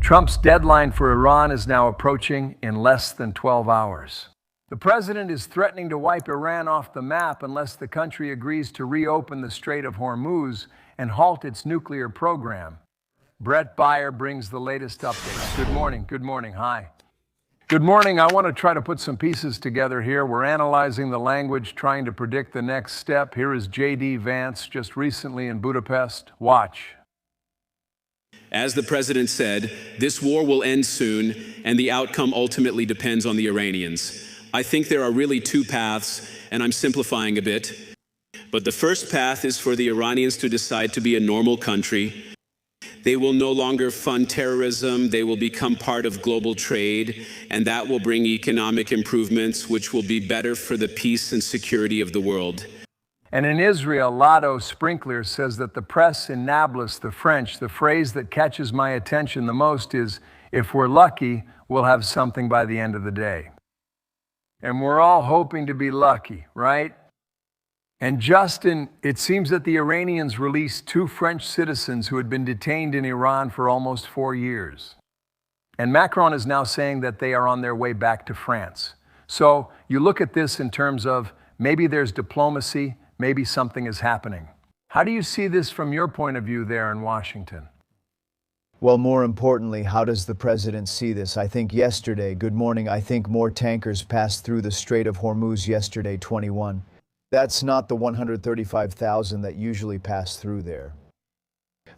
Trump's deadline for Iran is now approaching in less than 12 hours. The president is threatening to wipe Iran off the map unless the country agrees to reopen the Strait of Hormuz and halt its nuclear program. Brett Baier brings the latest updates. Good morning. Good morning. Hi. Good morning. I want to try to put some pieces together here. We're analyzing the language, trying to predict the next step. Here is J.D. Vance just recently in Budapest. Watch. As the president said, this war will end soon, and the outcome ultimately depends on the Iranians. I think there are really two paths, and I'm simplifying a bit. But the first path is for the Iranians to decide to be a normal country. They will no longer fund terrorism, they will become part of global trade, and that will bring economic improvements which will be better for the peace and security of the world. And in Israel, Lotto Sprinkler says that the press in Nablus, the French, the phrase that catches my attention the most is, if we're lucky, we'll have something by the end of the day. And we're all hoping to be lucky, right? And Justin, it seems that the Iranians released 2 French citizens who had been detained in Iran for almost 4 years. And Macron is now saying that they are on their way back to France. So you look at this in terms of maybe there's diplomacy, maybe something is happening. How do you see this from your point of view there in Washington? Well, more importantly, how does the president see this? I think yesterday, good morning, I think more tankers passed through the Strait of Hormuz yesterday, 21. That's not the 135,000 that usually pass through there.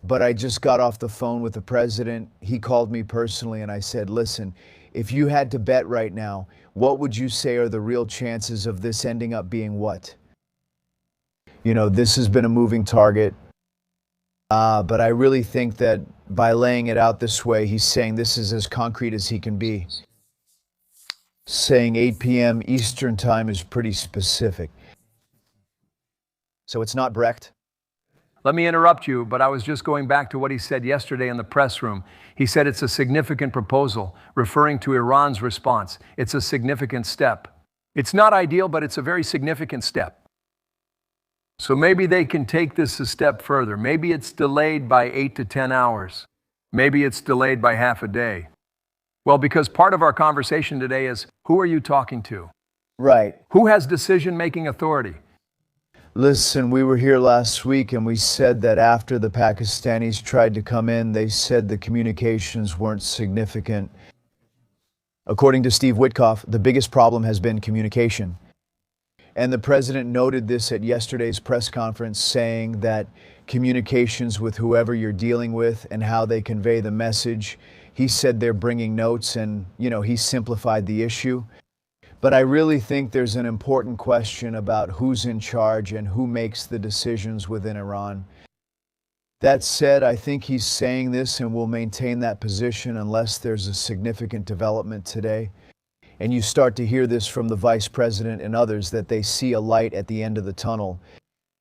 But I just got off the phone with the president. He called me personally and I said, listen, if you had to bet right now, what would you say are the real chances of this ending up being what? You know, this has been a moving target. But I really think that by laying it out this way, he's saying this is as concrete as he can be. Saying 8 p.m. Eastern time is pretty specific. So it's not Brecht? Let me interrupt you, but I was just going back to what he said yesterday in the press room. He said it's a significant proposal, referring to Iran's response. It's a significant step. It's not ideal, but it's a very significant step. So maybe they can take this a step further. Maybe it's delayed by 8 to 10 hours. Maybe it's delayed by half a day. Well, because part of our conversation today is, who are you talking to? Right. Who has decision-making authority? Listen, we were here last week and we said that after the Pakistanis tried to come in, they said the communications weren't significant. According to Steve Witkoff, the biggest problem has been communication. And the president noted this at yesterday's press conference, saying that communications with whoever you're dealing with and how they convey the message, he said they're bringing notes and, he simplified the issue. But I really think there's an important question about who's in charge and who makes the decisions within Iran. That said, I think he's saying this and will maintain that position unless there's a significant development today. And you start to hear this from the vice president and others that they see a light at the end of the tunnel.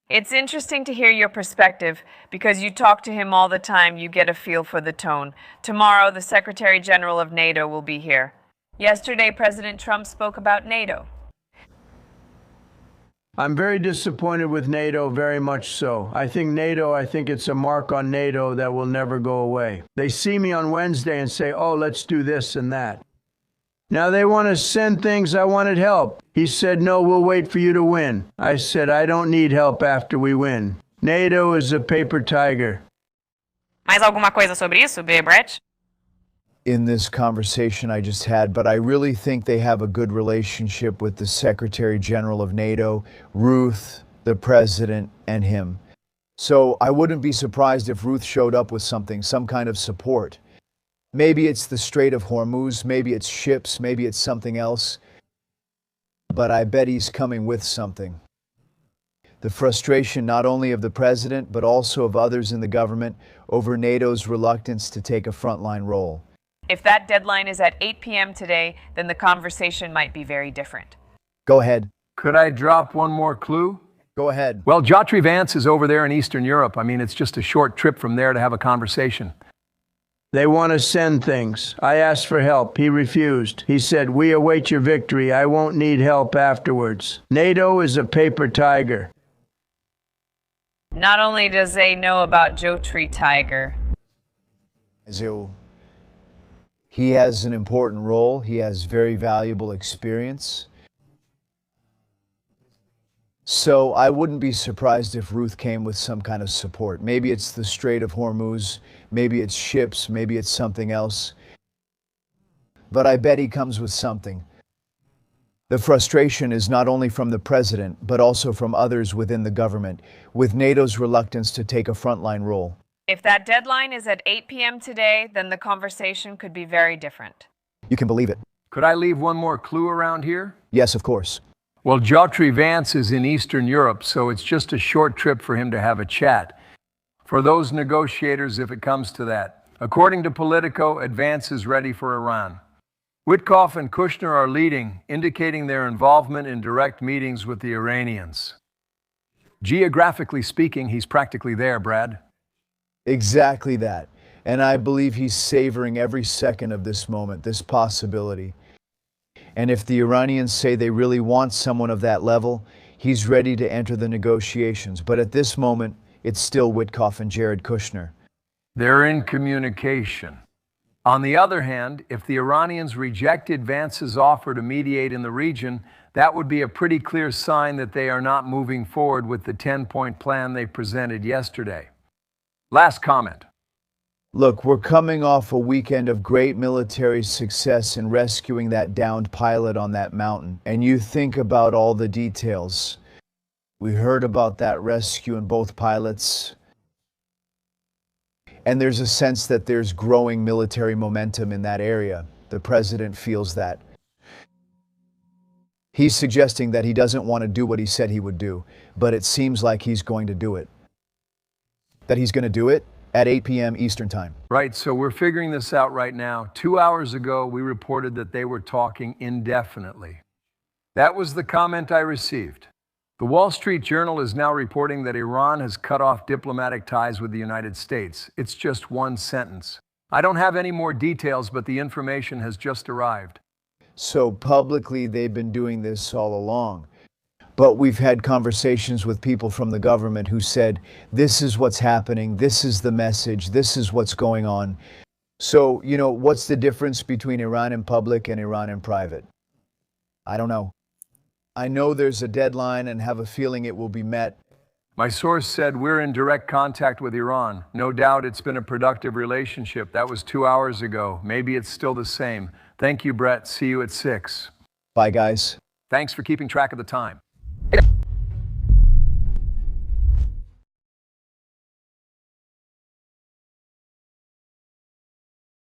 It's interesting to hear your perspective because you talk to him all the time, you get a feel for the tone. Tomorrow, the Secretary General of NATO will be here. Yesterday, President Trump spoke about NATO. I'm very disappointed with NATO, very much so. I think it's a mark on NATO that will never go away. They see me on Wednesday and say, oh, let's do this and that. Now they want to send things, I wanted help. He said, no, we'll wait for you to win. I said, I don't need help after we win. NATO is a paper tiger. Mais alguma coisa sobre isso, Brett? In this conversation I just had, but I really think they have a good relationship with the Secretary General of NATO, Ruth, the President, and him. So I wouldn't be surprised if Ruth showed up with something, some kind of support. Maybe it's the Strait of Hormuz, maybe it's ships, maybe it's something else. But I bet he's coming with something. The frustration not only of the president, but also of others in the government over NATO's reluctance to take a frontline role. If that deadline is at 8 p.m. today, then the conversation might be very different. Go ahead. Could I drop one more clue? Go ahead. Well, J.D. Vance is over there in Eastern Europe. I mean, it's just a short trip from there to have a conversation. They want to send things. I asked for help. He refused. He said, we await your victory. I won't need help afterwards. NATO is a paper tiger. Not only does they know about J.D. Tiger. He has an important role. He has very valuable experience. So I wouldn't be surprised if Ruth came with some kind of support. Maybe it's the Strait of Hormuz, maybe it's ships, maybe it's something else. But I bet he comes with something. The frustration is not only from the president, but also from others within the government, with NATO's reluctance to take a frontline role. If that deadline is at 8 p.m. today, then the conversation could be very different. You can believe it. Could I leave one more clue around here? Yes, of course. Well, Jotri Vance is in Eastern Europe, so it's just a short trip for him to have a chat. For those negotiators, if it comes to that. According to Politico, Vance is ready for Iran. Witkoff and Kushner are leading, indicating their involvement in direct meetings with the Iranians. Geographically speaking, he's practically there, Brad. Exactly that. And I believe he's savoring every second of this moment, this possibility. And if the Iranians say they really want someone of that level, he's ready to enter the negotiations. But at this moment, it's still Witkoff and Jared Kushner. They're in communication. On the other hand, if the Iranians rejected Vance's offer to mediate in the region, that would be a pretty clear sign that they are not moving forward with the 10-point plan they presented yesterday. Last comment. Look, we're coming off a weekend of great military success in rescuing that downed pilot on that mountain. And you think about all the details. We heard about that rescue and both pilots. And there's a sense that there's growing military momentum in that area. The president feels that. He's suggesting that he doesn't want to do what he said he would do, but it seems like he's going to do it. That he's going to do it at 8 p.m. Eastern Time. Right, so we're figuring this out right now. 2 hours ago, we reported that they were talking indefinitely. That was the comment I received. The Wall Street Journal is now reporting that Iran has cut off diplomatic ties with the United States. It's just one sentence. I don't have any more details, but the information has just arrived. So publicly, they've been doing this all along. But we've had conversations with people from the government who said, this is what's happening, this is the message, this is what's going on. So, what's the difference between Iran in public and Iran in private? I don't know. I know there's a deadline and have a feeling it will be met. My source said we're in direct contact with Iran. No doubt it's been a productive relationship. That was 2 hours ago. Maybe it's still the same. Thank you, Brett. See you at 6. Bye, guys. Thanks for keeping track of the time.